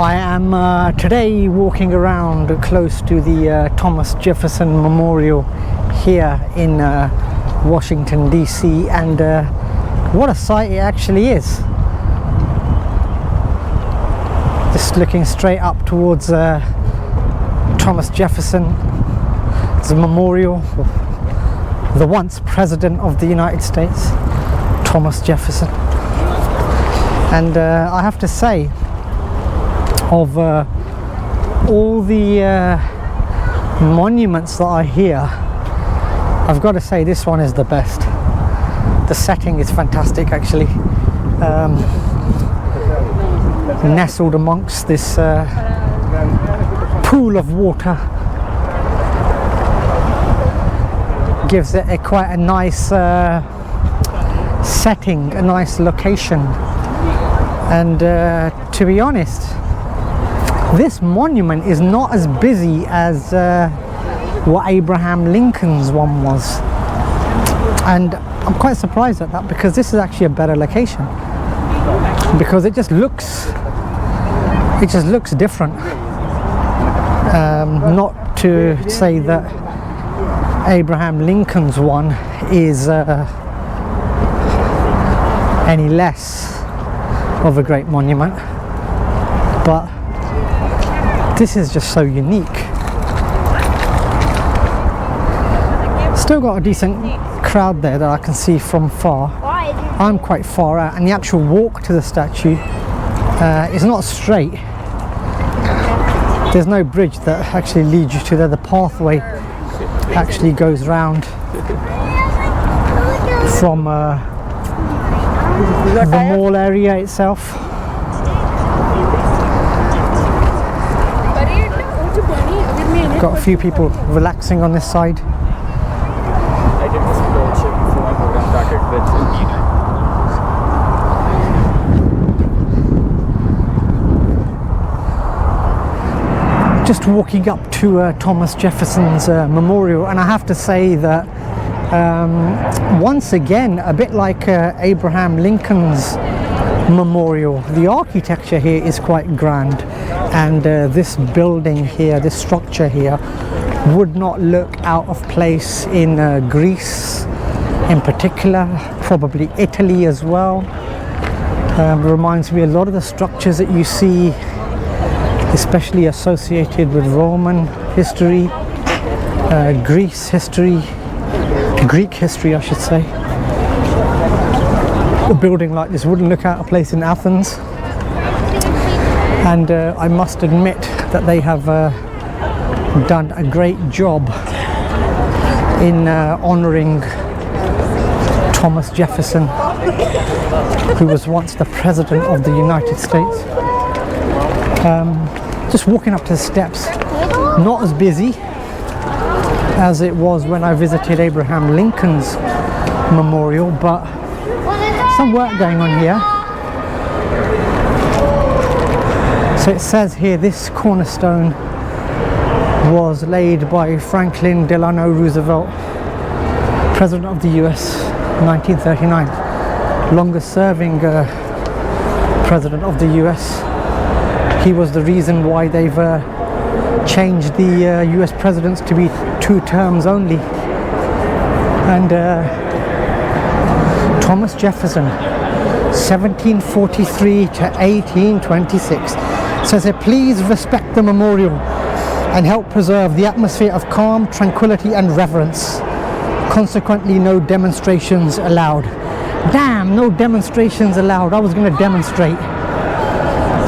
I am today walking around close to the Thomas Jefferson Memorial here in Washington D.C. and what a sight it actually is. Just looking straight up towards Thomas Jefferson's memorial, the once President of the United States, Thomas Jefferson. And I have to say, of all the monuments that are here, I've got to say this one is the best. The setting is fantastic actually. Nestled amongst this pool of water gives it quite a nice setting, a nice location. And to be honest, this monument is not as busy as what Abraham Lincoln's one was, and I'm quite surprised at that, because this is actually a better location, because it just looks different. Not to say that Abraham Lincoln's one is any less of a great monument, but this is just so unique. Still got a decent crowd there that I can see from far. I'm quite far out, and the actual walk to the statue is not straight. There's no bridge that actually leads you to there. The pathway actually goes round from the mall area itself. Got a few people relaxing on this side. Just walking up to Thomas Jefferson's memorial, and I have to say that once again, a bit like Abraham Lincoln's memorial, the architecture here is quite grand, and this building here, this structure here, would not look out of place in Greece in particular, probably Italy as well. Reminds me a lot of the structures that you see, especially associated with Roman history, Greece history, Greek history I should say. A building like this wouldn't look out of place in Athens, and I must admit that they have done a great job in honouring Thomas Jefferson, who was once the President of the United States. Just walking up to the steps, not as busy as it was when I visited Abraham Lincoln's memorial, but some work going on here. So it says here, this cornerstone was laid by Franklin Delano Roosevelt, President of the US, 1939, longest serving President of the US. He was the reason why they've changed the US presidents to be 2 terms only. And Thomas Jefferson, 1743 to 1826, says here, please respect the memorial and help preserve the atmosphere of calm, tranquility and reverence. Consequently, no demonstrations allowed. Damn, no demonstrations allowed. I was going to demonstrate,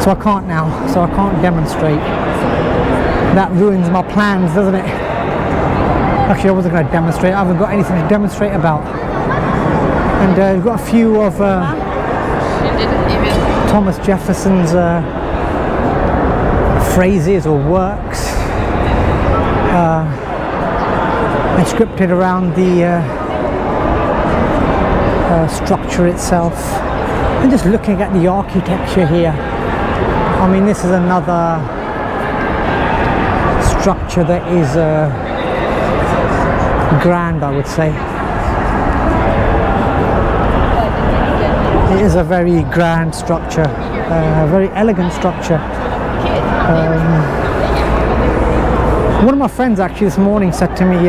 so I can't now, so I can't demonstrate. That ruins my plans, doesn't it? Actually, I wasn't going to demonstrate. I haven't got anything to demonstrate about. And we've got a few of Thomas Jefferson's phrases or works inscripted around the structure itself. And just looking at the architecture here, I mean, this is another structure that is grand, I would say. It is a very grand structure, a very elegant structure. One of my friends actually this morning said to me,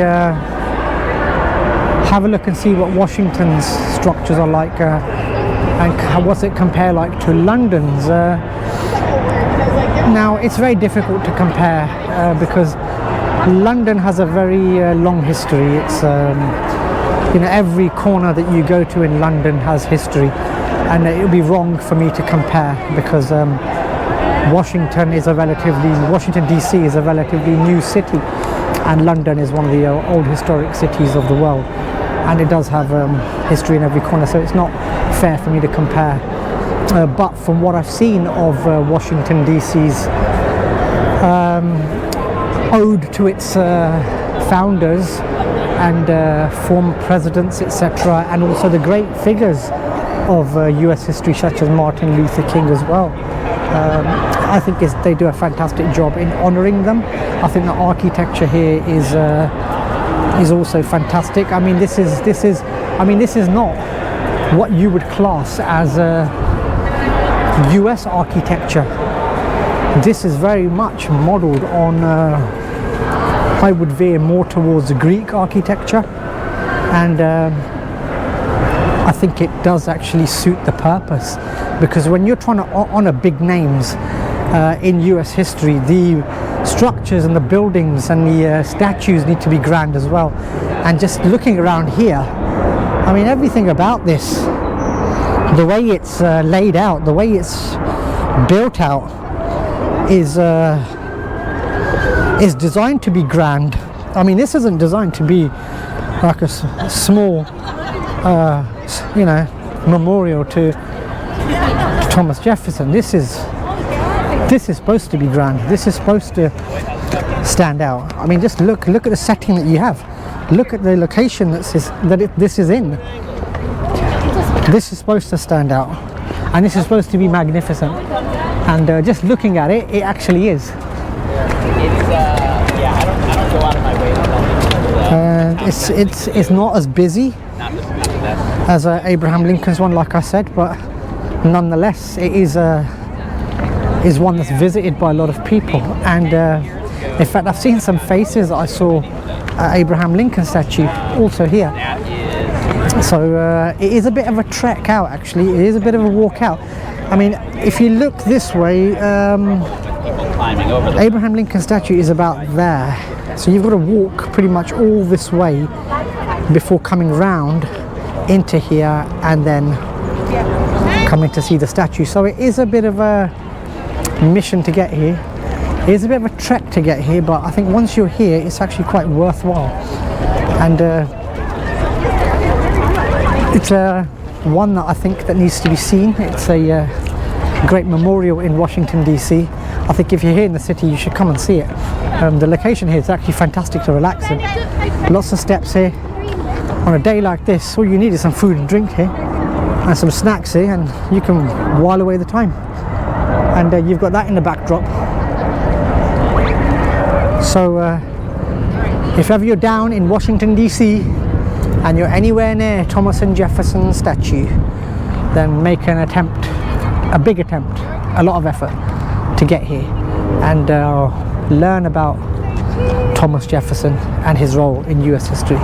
have a look and see what Washington's structures are like, and what's it compare like to London's. Now it's very difficult to compare because London has a very long history. It's you know, every corner that you go to in London has history, and it would be wrong for me to compare because Washington D.C. is a relatively new city, and London is one of the old historic cities of the world, and it does have history in every corner, so it's not fair for me to compare. But from what I've seen of Washington D.C.'s ode to its founders and former presidents, etc., and also the great figures of US history such as Martin Luther King as well, I think they do a fantastic job in honouring them. I think the architecture here is also fantastic. I mean, this is not what you would class as US architecture. This is very much modelled on, I would veer more towards Greek architecture, and I think it does actually suit the purpose, because when you're trying to honour big names in US history, the structures and the buildings and the statues need to be grand as well. And just looking around here, I mean, everything about this, the way it's laid out, the way it's built out, is designed to be grand. I mean, this isn't designed to be like a small you know, memorial to Thomas Jefferson. This is supposed to be grand. This is supposed to stand out. I mean, just look at the setting that you have. Look at the location this is in. This is supposed to stand out, and this is supposed to be magnificent. And just looking at it, it actually is. It's not as busy as Abraham Lincoln's one, like I said, but nonetheless, it is one that's visited by a lot of people. And in fact, I've seen some faces that I saw at Abraham Lincoln statue also here. So it is a bit of a trek out, actually. It is a bit of a walk out. I mean, if you look this way, Abraham Lincoln statue is about there. So you've got to walk pretty much all this way before coming round into here and then coming to see the statue. So it is a bit of a mission to get here. It is a bit of a trek to get here, but I think once you're here, it's actually quite worthwhile. And it's one that I think that needs to be seen. It's a great memorial in Washington D.C. I think if you're here in the city, you should come and see it. The location here is actually fantastic to relax in. Lots of steps here. On a day like this, all you need is some food and drink here and some snacks here, and you can while away the time. And you've got that in the backdrop. So if ever you're down in Washington D.C. and you're anywhere near Thomas and Jefferson statue, then make an attempt, a big attempt, a lot of effort to get here and learn about Thomas Jefferson and his role in US history.